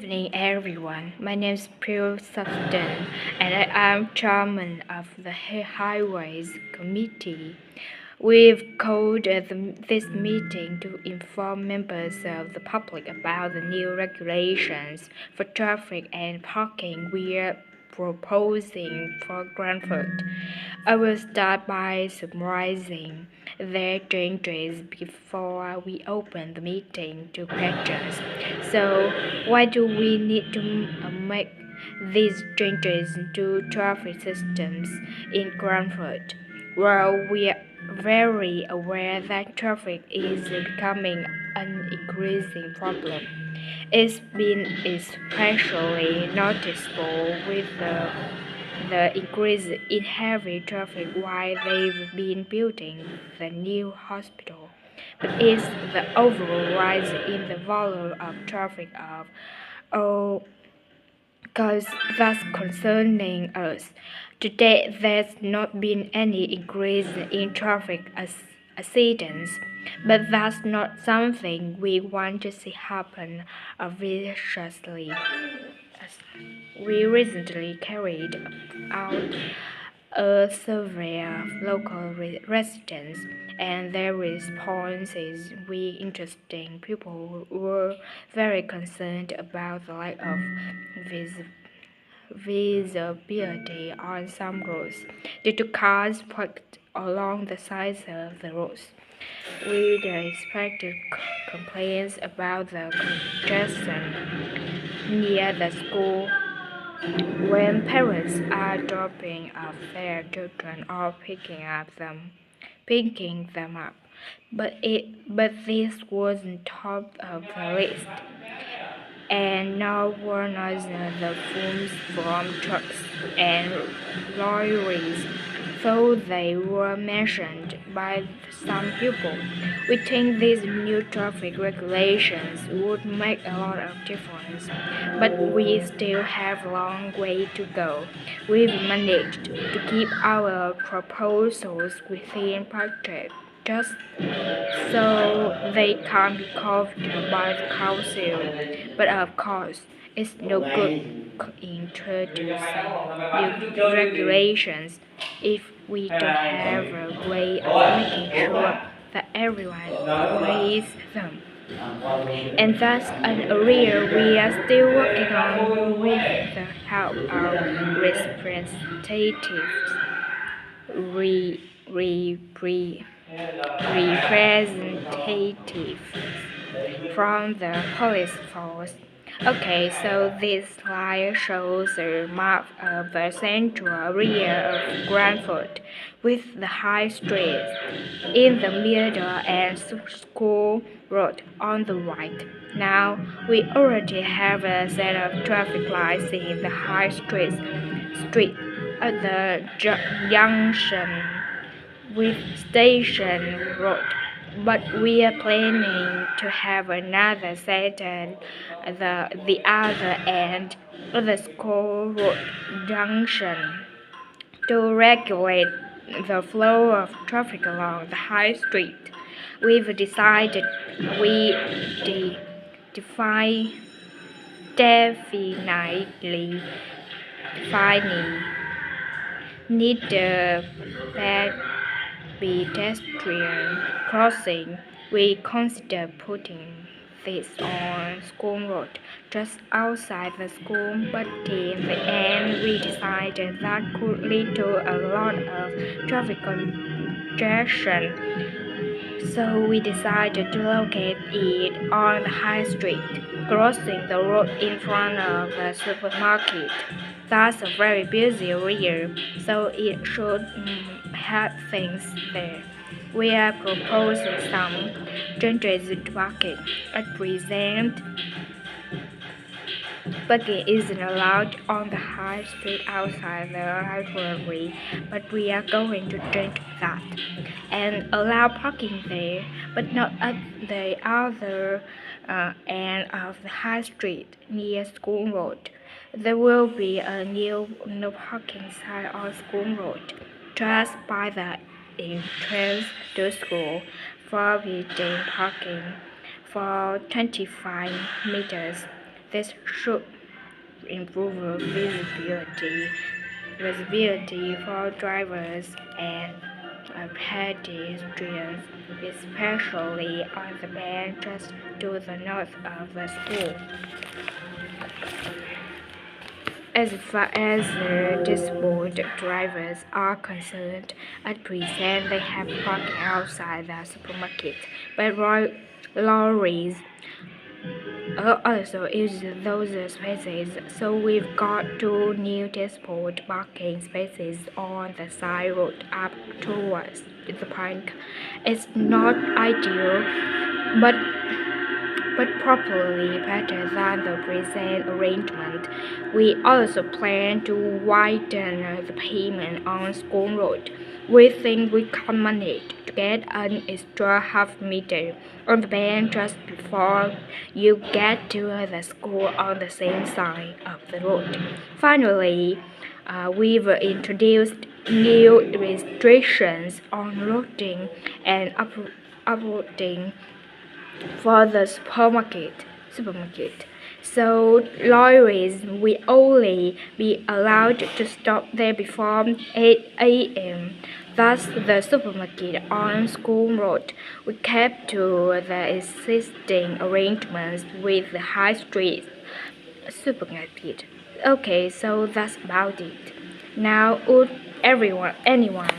evening, everyone. My name is Pure Sufton, and I am chairman of the Highways Committee. We've called this meeting to inform members of the public about the new regulations for traffic and parking we are proposing for Granford. I will start by summarizing the changes before we open the meeting to questions. So, why do we need to make these changes to traffic systems in Granford? Well, we are very aware that traffic is becoming an increasing problem. It's been especially noticeable with the increase in heavy traffic while they've been building the new hospital. But it's the overall rise in the volume of traffic of all cause that's concerning us. Today, there's not been any increase in traffic accidents, but that's not something we want to see happen viciously. We recently carried out a survey of local residents, and their responses were interesting. People were very concerned about the lack of visibility on some roads due to cars parked along the sides of the roads. We expected complaints about the congestion near the school when parents are dropping off their children or picking them up. But this wasn't top of the list, and nor were the fumes from trucks and lorries, though they were mentioned by some people. We think these new traffic regulations would make a lot of difference, but we still have a long way to go. We've managed to keep our proposals within budget, just so they can't be covered by the council. But of course, it's no good introducing new regulations if we don't have a way of making sure that everyone obeys them. And that's an area we are still working on with the help of representatives. Re, re, re, representatives from the police force. Okay, so this slide shows a map of the central area of Granford with the high street in the middle and School Road on the right. Now, we already have a set of traffic lights in the high street at the junction with Station Road, but we are planning to have another set at the other end of the School Road junction to regulate the flow of traffic along the high street. We've decided we define definitely defining need the pedestrian crossing. We consider putting this on School Road, just outside the school, but in the end we decided that could lead to a lot of traffic congestion. So we decided to locate it on the high street, crossing the road in front of the supermarket. That's a very busy area, so it should have things there. We are proposing some changes to parking. At present, parking isn't allowed on the high street outside the library, but we are going to change that and allow parking there, but not at the other end of the high street near School Road. There will be a new no parking sign on School Road, just by the entrance to school, forbidding parking for 25 meters This should improve visibility for drivers and pedestrians, especially on the band just to the north of the school. As far as disabled drivers are concerned, at present they have parking outside the supermarket, but lorries also use those spaces, so we've got two new disabled parking spaces on the side road up towards the park. It's not ideal, but properly better than the present arrangement. We also plan to widen the pavement on School Road. We think we can manage to get an extra half-meter on the bank just before you get to the school on the same side of the road. Finally, we've introduced new restrictions on loading and uploading for the supermarket. So lorries will only be allowed to stop there before 8 a.m. Thus, the supermarket on School Road we kept to the existing arrangements with the high street supermarket. Okay, so that's about it. Now, would anyone